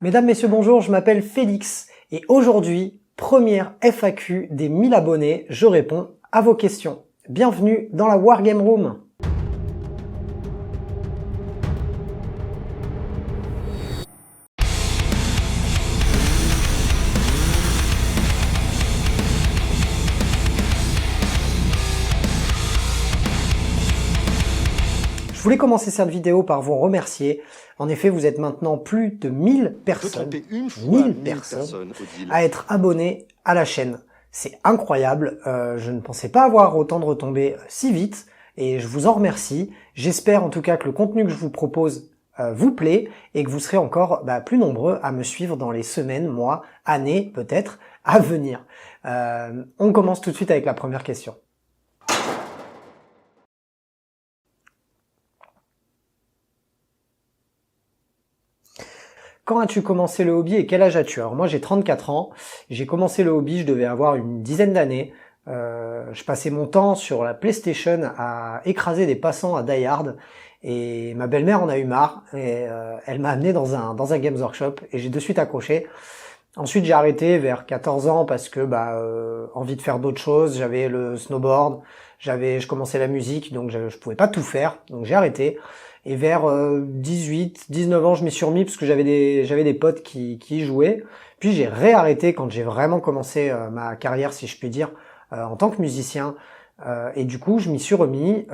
Mesdames, Messieurs, bonjour, je m'appelle Félix et aujourd'hui, première FAQ des 1000 abonnés, je réponds à vos questions. Bienvenue dans la Wargame Room. Je voulais commencer cette vidéo par vous remercier. En effet, vous êtes maintenant plus de 1000 personnes, 1000 personnes à être abonnés à la chaîne. C'est incroyable, je ne pensais pas avoir autant de retombées si vite et je vous en remercie. J'espère en tout cas que le contenu que je vous propose vous plaît et que vous serez encore plus nombreux à me suivre dans les semaines, mois, années peut-être à venir. On commence tout de suite avec la première question. Quand as-tu commencé le hobby et quel âge as-tu? Alors moi j'ai 34 ans, j'ai commencé le hobby, je devais avoir une dizaine d'années. Je passais mon temps sur la PlayStation à écraser des passants à Die Hard et ma belle-mère en a eu marre et elle m'a amené dans un Games Workshop et j'ai de suite accroché. Ensuite j'ai arrêté vers 14 ans parce que envie de faire d'autres choses, j'avais le snowboard, je commençais la musique donc je pouvais pas tout faire, donc j'ai arrêté. Et vers 18, 19 ans, je m'y suis remis parce que j'avais des potes qui y jouaient. Puis j'ai réarrêté quand j'ai vraiment commencé ma carrière, si je puis dire, en tant que musicien. Et du coup, je m'y suis remis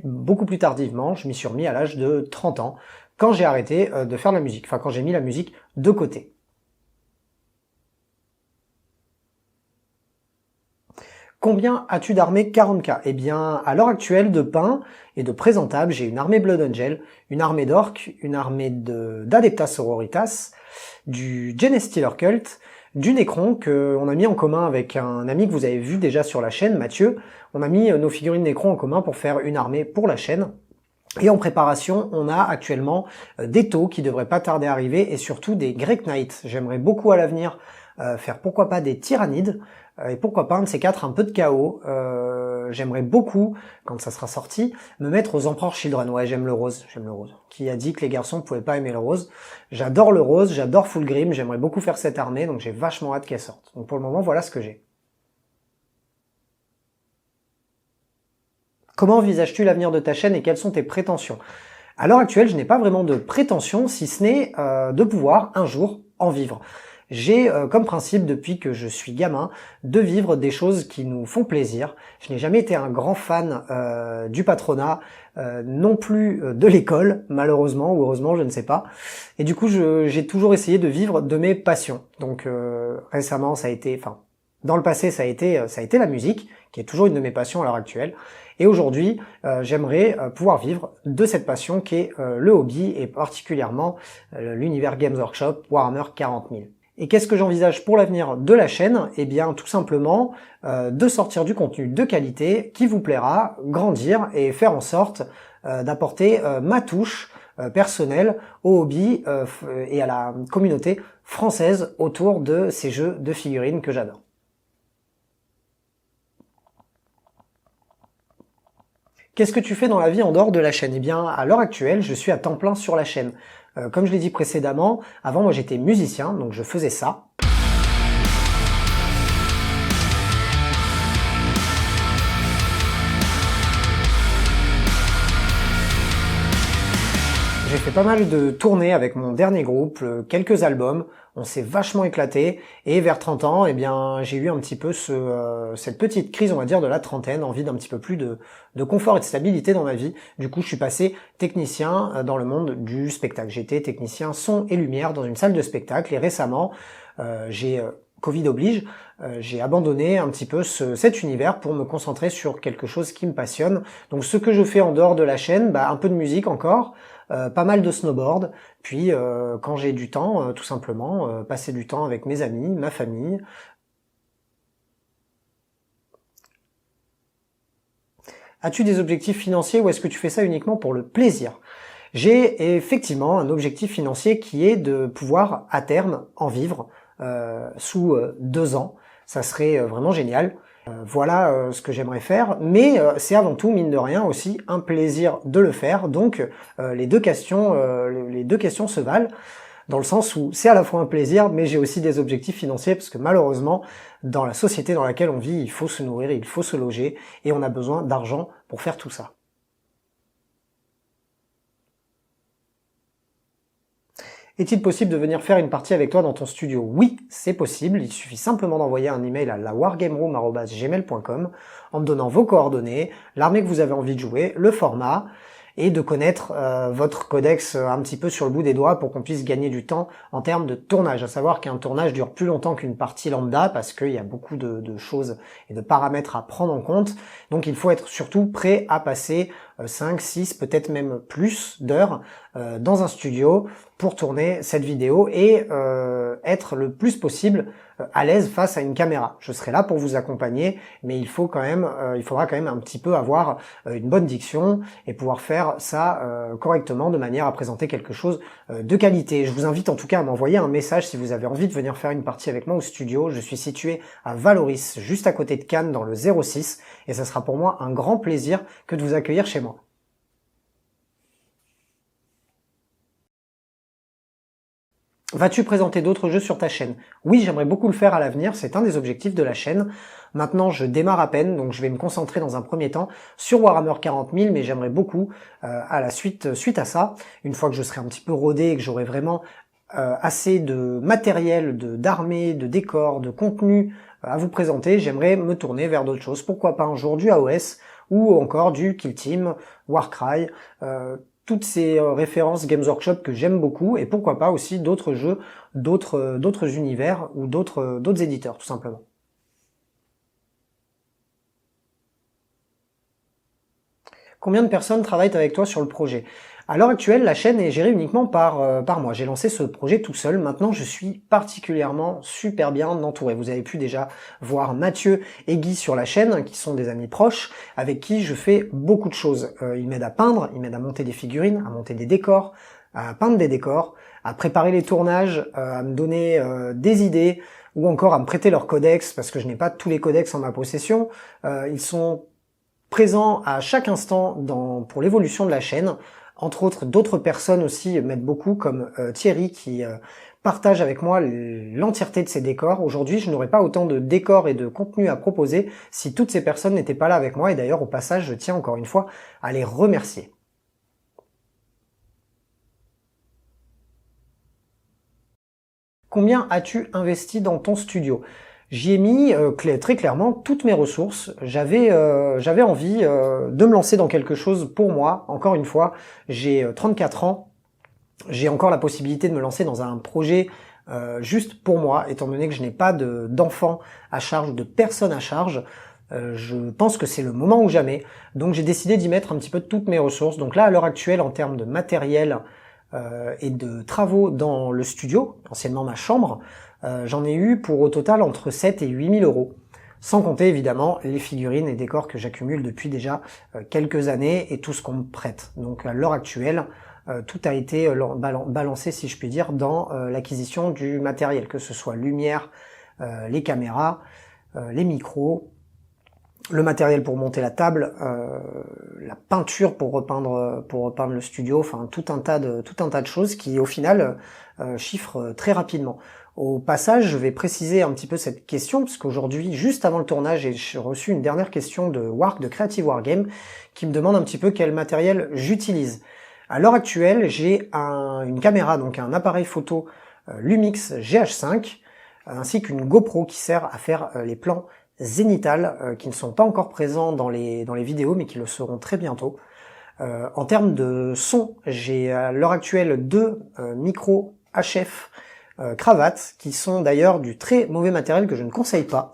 beaucoup plus tardivement. Je m'y suis remis à l'âge de 30 ans, quand j'ai arrêté de faire de la musique. Enfin, quand j'ai mis la musique de côté. Combien as-tu d'armées 40K? Eh bien, à l'heure actuelle, de pain et de présentable, j'ai une armée Blood Angel, une armée d'Orc, une armée d'Adeptas Sororitas, du Genestealer Cult, du Necron qu'on a mis en commun avec un ami que vous avez vu déjà sur la chaîne, Mathieu. On a mis nos figurines Necron en commun pour faire une armée pour la chaîne. Et en préparation, on a actuellement des taux qui devraient pas tarder à arriver et surtout des Great Knights. J'aimerais beaucoup à l'avenir faire pourquoi pas des Tyrannides et pourquoi pas un de ces quatre un peu de chaos. J'aimerais beaucoup, quand ça sera sorti, me mettre aux Emperor Children. Ouais, j'aime le rose, j'aime le rose. Qui a dit que les garçons pouvaient pas aimer le rose? J'adore le rose, j'adore Fulgrim, j'aimerais beaucoup faire cette armée, donc j'ai vachement hâte qu'elle sorte. Donc pour le moment, voilà ce que j'ai. Comment envisages-tu l'avenir de ta chaîne et quelles sont tes prétentions? À l'heure actuelle, je n'ai pas vraiment de prétention, si ce n'est de pouvoir un jour en vivre. J'ai comme principe, depuis que je suis gamin, de vivre des choses qui nous font plaisir. Je n'ai jamais été un grand fan du patronat, non plus de l'école, malheureusement ou heureusement, je ne sais pas. Et du coup, j'ai toujours essayé de vivre de mes passions. Donc récemment, dans le passé, ça a été la musique, qui est toujours une de mes passions à l'heure actuelle. Et aujourd'hui, j'aimerais pouvoir vivre de cette passion qui est le hobby et particulièrement l'univers Games Workshop Warhammer 40 000. Et qu'est-ce que j'envisage pour l'avenir de la chaîne? Eh bien, tout simplement de sortir du contenu de qualité qui vous plaira, grandir et faire en sorte d'apporter ma touche personnelle au hobby et à la communauté française autour de ces jeux de figurines que j'adore. Qu'est-ce que tu fais dans la vie en dehors de la chaîne? Eh bien, à l'heure actuelle, je suis à temps plein sur la chaîne. Comme je l'ai dit précédemment, avant moi j'étais musicien, donc je faisais ça. J'ai fait pas mal de tournées avec mon dernier groupe, quelques albums, on s'est vachement éclaté, et vers 30 ans, eh bien, j'ai eu un petit peu cette petite crise, on va dire, de la trentaine, envie d'un petit peu plus de confort et de stabilité dans ma vie. Du coup, je suis passé technicien dans le monde du spectacle. J'étais technicien son et lumière dans une salle de spectacle, et récemment, Covid oblige, j'ai abandonné un petit peu cet univers pour me concentrer sur quelque chose qui me passionne. Donc ce que je fais en dehors de la chaîne, un peu de musique encore, pas mal de snowboard, puis quand j'ai du temps, tout simplement, passer du temps avec mes amis, ma famille. As-tu des objectifs financiers ou est-ce que tu fais ça uniquement pour le plaisir? J'ai effectivement un objectif financier qui est de pouvoir à terme en vivre sous 2 ans. Ça serait vraiment génial. Voilà ce que j'aimerais faire, mais c'est avant tout, mine de rien, aussi un plaisir de le faire. Donc les deux questions se valent. dans le sens où c'est à la fois un plaisir, mais j'ai aussi des objectifs financiers, parce que malheureusement, dans la société dans laquelle on vit, il faut se nourrir, il faut se loger, et on a besoin d'argent pour faire tout ça. Est-il possible de venir faire une partie avec toi dans ton studio? Oui, c'est possible, il suffit simplement d'envoyer un email à lawargameroom@gmail.com en me donnant vos coordonnées, l'armée que vous avez envie de jouer, le format, et de connaître votre codex un petit peu sur le bout des doigts pour qu'on puisse gagner du temps en termes de tournage. À savoir qu'un tournage dure plus longtemps qu'une partie lambda parce qu'il y a beaucoup de choses et de paramètres à prendre en compte. Donc il faut être surtout prêt à passer 5, 6, peut-être même plus d'heures dans un studio pour tourner cette vidéo et être le plus possible à l'aise face à une caméra. Je serai là pour vous accompagner, mais il faudra quand même un petit peu avoir une bonne diction et pouvoir faire ça correctement de manière à présenter quelque chose de qualité. Je vous invite en tout cas à m'envoyer un message si vous avez envie de venir faire une partie avec moi au studio. Je suis situé à Valoris, juste à côté de Cannes, dans le 06, et ça sera pour moi un grand plaisir que de vous accueillir chez moi. Vas-tu présenter d'autres jeux sur ta chaîne? Oui, j'aimerais beaucoup le faire à l'avenir, c'est un des objectifs de la chaîne. Maintenant, je démarre à peine, donc je vais me concentrer dans un premier temps sur Warhammer 40 000, mais j'aimerais beaucoup, suite à ça, une fois que je serai un petit peu rodé et que j'aurai vraiment assez de matériel, d'armée, de décors, de contenu à vous présenter, j'aimerais me tourner vers d'autres choses. Pourquoi pas un jour du AOS ou encore du Kill Team, Warcry, toutes ces références Games Workshop que j'aime beaucoup, et pourquoi pas aussi d'autres jeux, d'autres univers ou d'autres éditeurs tout simplement. Combien de personnes travaillent avec toi sur le projet? À l'heure actuelle, la chaîne est gérée uniquement par moi. J'ai lancé ce projet tout seul. Maintenant, je suis particulièrement super bien entouré. Vous avez pu déjà voir Mathieu et Guy sur la chaîne, qui sont des amis proches, avec qui je fais beaucoup de choses. Ils m'aident à peindre, ils m'aident à monter des figurines, à monter des décors, à peindre des décors, à préparer les tournages, à me donner des idées, ou encore à me prêter leur codex, parce que je n'ai pas tous les codex en ma possession. Ils sont présents à chaque instant pour l'évolution de la chaîne. Entre autres, d'autres personnes aussi m'aident beaucoup, comme Thierry qui partage avec moi l'entièreté de ces décors. Aujourd'hui, je n'aurais pas autant de décors et de contenu à proposer si toutes ces personnes n'étaient pas là avec moi. Et d'ailleurs, au passage, je tiens encore une fois à les remercier. Combien as-tu investi dans ton studio? J'y ai mis très clairement toutes mes ressources. J'avais envie de me lancer dans quelque chose pour moi. Encore une fois, j'ai 34 ans. J'ai encore la possibilité de me lancer dans un projet juste pour moi, étant donné que je n'ai pas d'enfants à charge ou de personnes à charge. Je pense que c'est le moment ou jamais. Donc j'ai décidé d'y mettre un petit peu toutes mes ressources. Donc là, à l'heure actuelle, en termes de matériel et de travaux dans le studio, anciennement ma chambre, j'en ai eu pour au total entre 7 et 8 000 euros. Sans compter évidemment les figurines et décors que j'accumule depuis déjà quelques années et tout ce qu'on me prête. Donc à l'heure actuelle, tout a été balancé, si je puis dire, dans l'acquisition du matériel, que ce soit lumière, les caméras, les micros, le matériel pour monter la table, la peinture pour repeindre le studio, enfin tout un tas de choses qui au final chiffrent très rapidement. Au passage, je vais préciser un petit peu cette question, parce qu'aujourd'hui, juste avant le tournage, j'ai reçu une dernière question de Creative Wargame, qui me demande un petit peu quel matériel j'utilise. À l'heure actuelle, j'ai une caméra, donc un appareil photo Lumix GH5, ainsi qu'une GoPro qui sert à faire les plans zénithal, qui ne sont pas encore présents dans les vidéos, mais qui le seront très bientôt. En termes de son, j'ai à l'heure actuelle 2 micros HF cravates, qui sont d'ailleurs du très mauvais matériel que je ne conseille pas.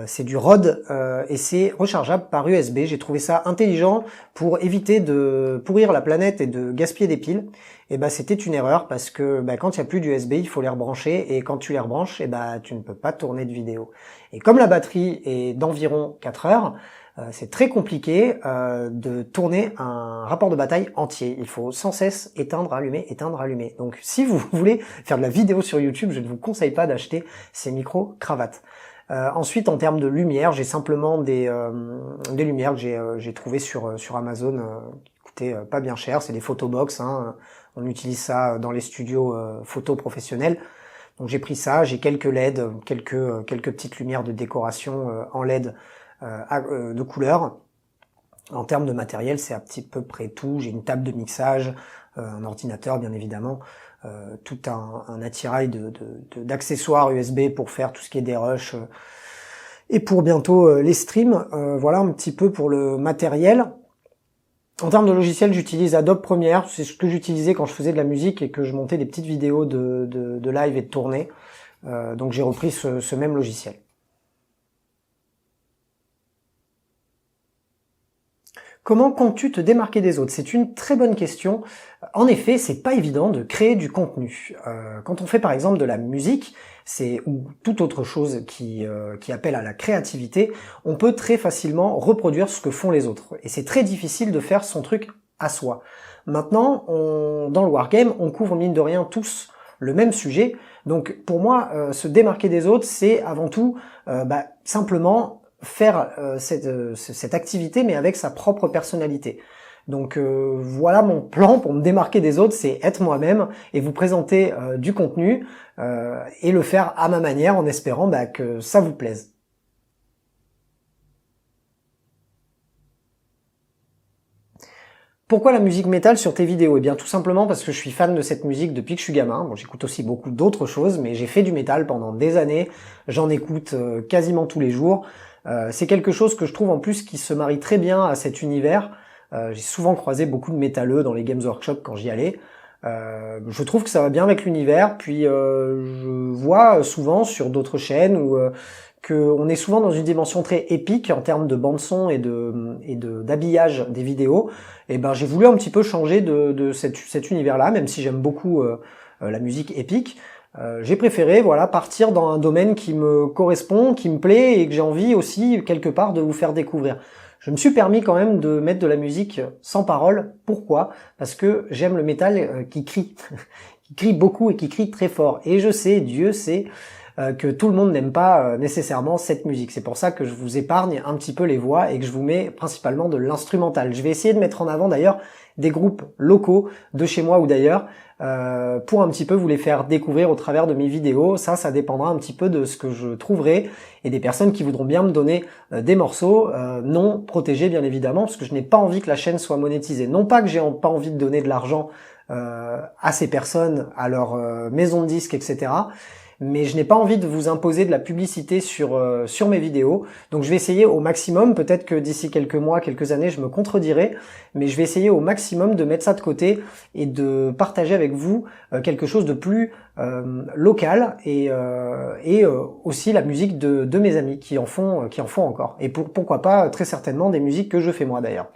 C'est du Rode et c'est rechargeable par USB. J'ai trouvé ça intelligent pour éviter de pourrir la planète et de gaspiller des piles. Et bah c'était une erreur parce que quand il n'y a plus d'USB, il faut les rebrancher et quand tu les rebranches, tu ne peux pas tourner de vidéo. Et comme la batterie est d'environ 4 heures, c'est très compliqué de tourner un rapport de bataille entier. Il faut sans cesse éteindre, allumer, éteindre, allumer. Donc si vous voulez faire de la vidéo sur YouTube, je ne vous conseille pas d'acheter ces micros cravates. Ensuite, en termes de lumière, j'ai simplement des lumières que j'ai trouvées sur Amazon, qui coûtaient pas bien cher. C'est des photobox, hein, On utilise ça dans les studios photo professionnels. Donc j'ai pris ça, j'ai quelques LED, quelques petites lumières de décoration en LED de couleur. En termes de matériel, c'est à petit peu près tout. J'ai une table de mixage, un ordinateur bien évidemment, tout un attirail d'accessoires USB pour faire tout ce qui est des rushs et pour bientôt les streams. Voilà un petit peu pour le matériel. En termes de logiciel, j'utilise Adobe Premiere, c'est ce que j'utilisais quand je faisais de la musique et que je montais des petites vidéos de live et de tournée. Donc j'ai repris ce même logiciel. Comment comptes-tu te démarquer des autres? C'est une très bonne question. En effet, c'est pas évident de créer du contenu. Quand on fait par exemple de la musique, ou toute autre chose qui appelle à la créativité, on peut très facilement reproduire ce que font les autres. Et c'est très difficile de faire son truc à soi. Maintenant, dans le Wargame, on couvre mine de rien tous le même sujet. Donc pour moi, se démarquer des autres, c'est avant tout simplement faire cette activité mais avec sa propre personnalité. Donc voilà mon plan pour me démarquer des autres, c'est être moi-même et vous présenter du contenu et le faire à ma manière en espérant que ça vous plaise. Pourquoi la musique métal sur tes vidéos? Eh bien tout simplement parce que je suis fan de cette musique depuis que je suis gamin. Bon, j'écoute aussi beaucoup d'autres choses, mais j'ai fait du métal pendant des années, j'en écoute quasiment tous les jours. C'est quelque chose que je trouve en plus qui se marie très bien à cet univers. J'ai souvent croisé beaucoup de métalleux dans les Games Workshop quand j'y allais. Je trouve que ça va bien avec l'univers, puis je vois souvent sur d'autres chaînes où qu'on est souvent dans une dimension très épique en termes de bande son et d'habillage des vidéos. Et ben j'ai voulu un petit peu changer de cet univers-là, même si j'aime beaucoup la musique épique. J'ai préféré partir dans un domaine qui me correspond, qui me plaît et que j'ai envie aussi quelque part de vous faire découvrir. Je me suis permis quand même de mettre de la musique sans parole. Pourquoi? Parce que j'aime le métal qui crie, qui crie beaucoup et qui crie très fort. Et je sais, Dieu sait, que tout le monde n'aime pas nécessairement cette musique. C'est pour ça que je vous épargne un petit peu les voix et que je vous mets principalement de l'instrumental. Je vais essayer de mettre en avant d'ailleurs des groupes locaux de chez moi ou d'ailleurs pour un petit peu vous les faire découvrir au travers de mes vidéos. Ça dépendra un petit peu de ce que je trouverai et des personnes qui voudront bien me donner des morceaux non protégés bien évidemment, parce que je n'ai pas envie que la chaîne soit monétisée. Non pas que j'ai pas envie de donner de l'argent à ces personnes, à leur maison de disques, etc., mais je n'ai pas envie de vous imposer de la publicité sur mes vidéos. Donc je vais essayer au maximum, peut-être que d'ici quelques mois, quelques années, je me contredirai, mais je vais essayer au maximum de mettre ça de côté et de partager avec vous quelque chose de plus local et aussi la musique de mes amis qui en font encore. Et pourquoi pas très certainement des musiques que je fais moi d'ailleurs.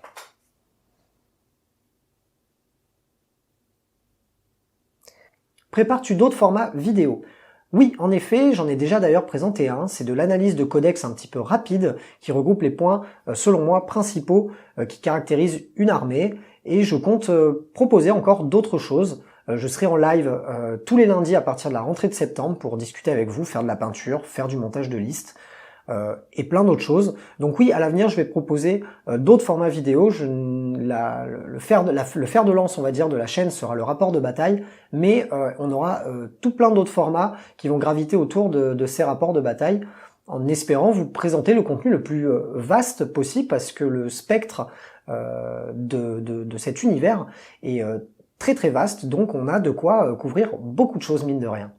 Prépares-tu d'autres formats vidéo? Oui, en effet, j'en ai déjà d'ailleurs présenté un, c'est de l'analyse de codex un petit peu rapide qui regroupe les points, selon moi, principaux qui caractérisent une armée et je compte proposer encore d'autres choses. Je serai en live tous les lundis à partir de la rentrée de septembre pour discuter avec vous, faire de la peinture, faire du montage de listes et plein d'autres choses. Donc oui, à l'avenir, je vais proposer d'autres formats vidéo. Le fer de lance, on va dire, de la chaîne sera le rapport de bataille, mais on aura tout plein d'autres formats qui vont graviter autour de ces rapports de bataille, en espérant vous présenter le contenu le plus vaste possible, parce que le spectre de cet univers est très très vaste, donc on a de quoi couvrir beaucoup de choses, mine de rien.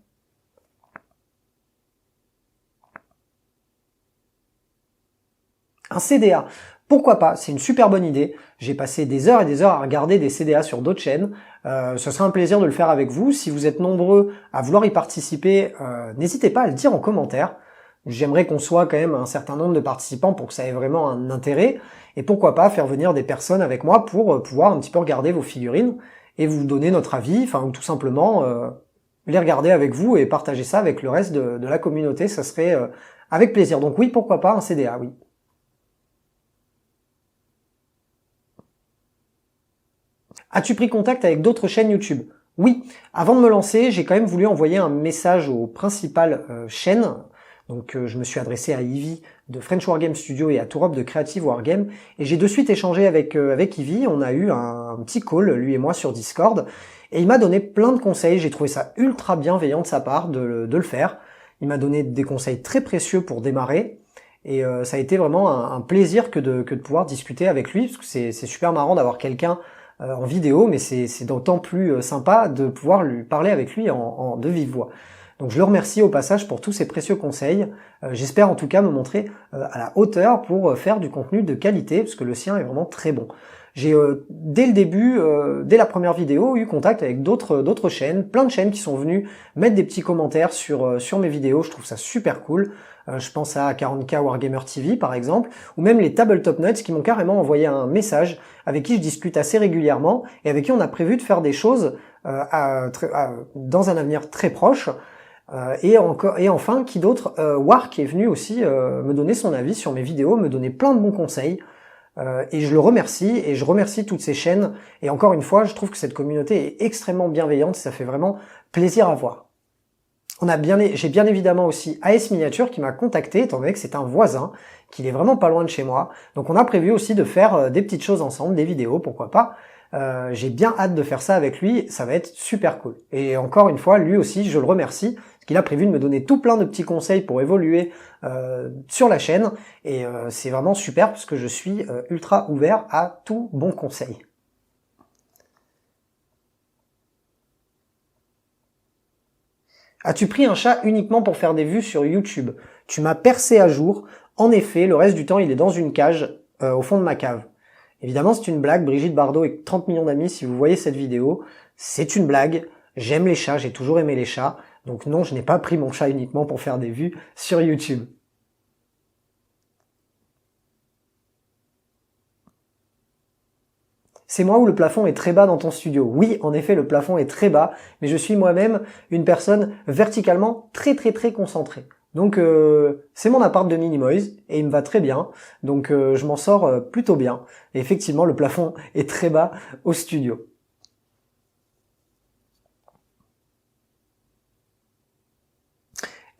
Un CDA, pourquoi pas, c'est une super bonne idée. J'ai passé des heures et des heures à regarder des CDA sur d'autres chaînes. Ce sera un plaisir de le faire avec vous. Si vous êtes nombreux à vouloir y participer, n'hésitez pas à le dire en commentaire. J'aimerais qu'on soit quand même un certain nombre de participants pour que ça ait vraiment un intérêt. Et pourquoi pas faire venir des personnes avec moi pour pouvoir un petit peu regarder vos figurines et vous donner notre avis, ou tout simplement les regarder avec vous et partager ça avec le reste de la communauté. Ça serait avec plaisir. Donc oui, pourquoi pas un CDA, oui. As-tu pris contact avec d'autres chaînes YouTube? Oui, avant de me lancer, j'ai quand même voulu envoyer un message aux principales chaînes. Donc je me suis adressé à Ivy de French Wargame Studio et à Tourop de Creative Wargame. Et j'ai de suite échangé avec Ivy, on a eu un petit call, lui et moi, sur Discord. Et il m'a donné plein de conseils, j'ai trouvé ça ultra bienveillant de sa part de le faire. Il m'a donné des conseils très précieux pour démarrer. Et ça a été vraiment un plaisir que de pouvoir discuter avec lui, parce que c'est super marrant d'avoir quelqu'un en vidéo, mais c'est d'autant plus sympa de pouvoir lui parler avec lui de vive voix. Donc je le remercie au passage pour tous ces précieux conseils. J'espère en tout cas me montrer à la hauteur pour faire du contenu de qualité, parce que le sien est vraiment très bon. J'ai dès le début, dès la première vidéo, eu contact avec d'autres chaînes, plein de chaînes qui sont venues mettre des petits commentaires sur mes vidéos. Je trouve ça super cool. Je pense à 40K Wargamer TV par exemple, ou même les Tabletop Nuts qui m'ont carrément envoyé un message avec qui je discute assez régulièrement et avec qui on a prévu de faire des choses dans un avenir très proche. Et enfin, qui d'autre, Wark est venu aussi me donner son avis sur mes vidéos, me donner plein de bons conseils. Et je le remercie, et je remercie toutes ces chaînes. Et encore une fois, je trouve que cette communauté est extrêmement bienveillante, ça fait vraiment plaisir à voir. J'ai bien évidemment aussi AS Miniature qui m'a contacté, étant donné que c'est un voisin, qu'il est vraiment pas loin de chez moi. Donc on a prévu aussi de faire des petites choses ensemble, des vidéos, pourquoi pas. J'ai bien hâte de faire ça avec lui, ça va être super cool. Et encore une fois, lui aussi, je le remercie, parce qu'il a prévu de me donner tout plein de petits conseils pour évoluer sur la chaîne. Et c'est vraiment super, parce que je suis ultra ouvert à tout bon conseil. As-tu pris un chat uniquement pour faire des vues sur YouTube? Tu m'as percé à jour. En effet, le reste du temps, il est dans une cage au fond de ma cave. Évidemment, c'est une blague. Brigitte Bardot et 30 millions d'amis, si vous voyez cette vidéo, c'est une blague. J'aime les chats, j'ai toujours aimé les chats. Donc non, je n'ai pas pris mon chat uniquement pour faire des vues sur YouTube. C'est moi ou le plafond est très bas dans ton studio? Oui, en effet, le plafond est très bas, mais je suis moi-même une personne verticalement très concentrée. Donc c'est mon appart de Minimoys et il me va très bien, donc je m'en sors plutôt bien. Et effectivement, le plafond est très bas au studio.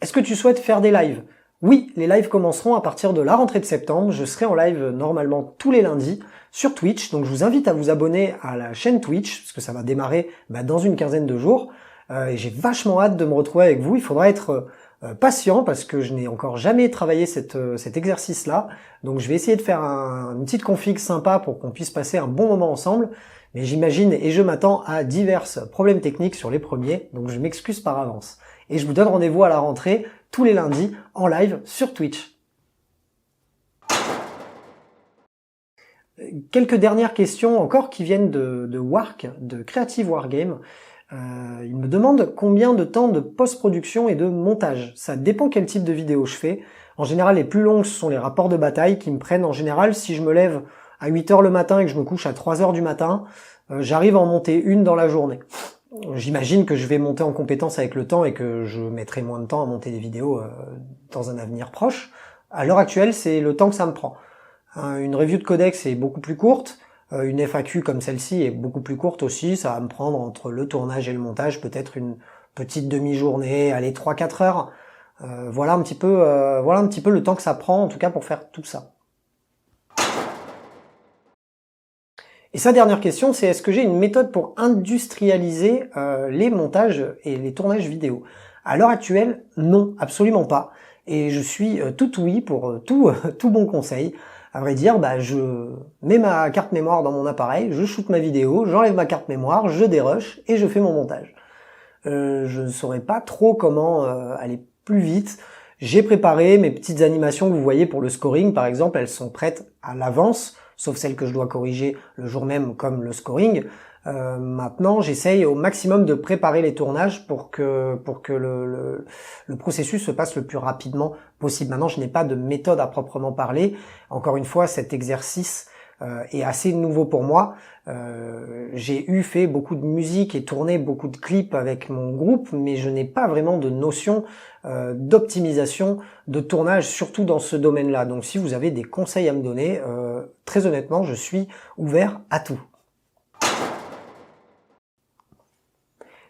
Est-ce que tu souhaites faire des lives? Oui, les lives commenceront à partir de la rentrée de septembre. Je serai en live normalement tous les lundis sur Twitch. Donc je vous invite à vous abonner à la chaîne Twitch, parce que ça va démarrer dans une quinzaine de jours. Et j'ai vachement hâte de me retrouver avec vous. Il faudra être patient, parce que je n'ai encore jamais travaillé cet exercice-là. Donc je vais essayer de faire une petite config sympa pour qu'on puisse passer un bon moment ensemble. Mais j'imagine et je m'attends à divers problèmes techniques sur les premiers. Donc je m'excuse par avance. Et je vous donne rendez-vous à la rentrée tous les lundis en live sur Twitch. Quelques dernières questions encore qui viennent de Wark, de Creative Wargame. Il me demande combien de temps de post-production et de montage. Ça dépend quel type de vidéo je fais. En général, les plus longues, ce sont les rapports de bataille qui me prennent en général, si je me lève à 8h le matin et que je me couche à 3h du matin, j'arrive à en monter une dans la journée. J'imagine que je vais monter en compétence avec le temps et que je mettrai moins de temps à monter des vidéos dans un avenir proche. À l'heure actuelle, c'est le temps que ça me prend. Une review de codex est beaucoup plus courte. Une FAQ comme celle-ci est beaucoup plus courte aussi. Ça va me prendre entre le tournage et le montage peut-être une petite demi-journée, allez 3-4 heures. Voilà un petit peu le temps que ça prend en tout cas pour faire tout ça. Et sa dernière question, c'est est-ce que j'ai une méthode pour industrialiser les montages et les tournages vidéo? À l'heure actuelle, non, absolument pas. Et je suis tout oui pour tout bon conseil. À vrai dire, je mets ma carte mémoire dans mon appareil, je shoot ma vidéo, j'enlève ma carte mémoire, je dérush et je fais mon montage. Je ne saurais pas trop comment aller plus vite. J'ai préparé mes petites animations que vous voyez pour le scoring, par exemple, elles sont prêtes à l'avance, sauf celles que je dois corriger le jour même comme le scoring. Maintenant, j'essaye au maximum de préparer les tournages pour que le processus se passe le plus rapidement possible. Maintenant, je n'ai pas de méthode à proprement parler. Encore une fois, cet exercice est assez nouveau pour moi. J'ai fait beaucoup de musique et tourné beaucoup de clips avec mon groupe, mais je n'ai pas vraiment de notion d'optimisation de tournage, surtout dans ce domaine-là. Donc si vous avez des conseils à me donner, très honnêtement, je suis ouvert à tout.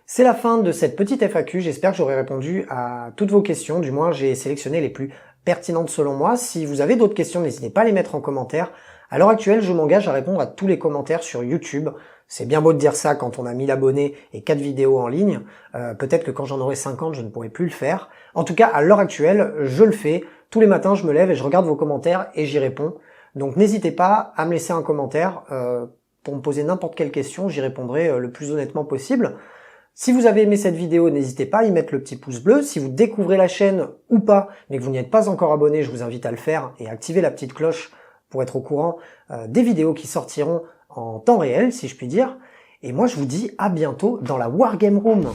C'est la fin de cette petite FAQ, j'espère que j'aurai répondu à toutes vos questions, du moins j'ai sélectionné les plus pertinentes selon moi. Si vous avez d'autres questions, n'hésitez pas à les mettre en commentaire. À l'heure actuelle, je m'engage à répondre à tous les commentaires sur YouTube. C'est bien beau de dire ça quand on a 1000 abonnés et 4 vidéos en ligne. Peut-être que quand j'en aurai 50, je ne pourrai plus le faire. En tout cas, à l'heure actuelle, je le fais. Tous les matins, je me lève et je regarde vos commentaires et j'y réponds. Donc n'hésitez pas à me laisser un commentaire pour me poser n'importe quelle question. J'y répondrai le plus honnêtement possible. Si vous avez aimé cette vidéo, n'hésitez pas à y mettre le petit pouce bleu. Si vous découvrez la chaîne ou pas, mais que vous n'y êtes pas encore abonné, je vous invite à le faire et à activer la petite cloche pour être au courant des vidéos qui sortiront en temps réel, si je puis dire. Et moi, je vous dis à bientôt dans la Wargame Room.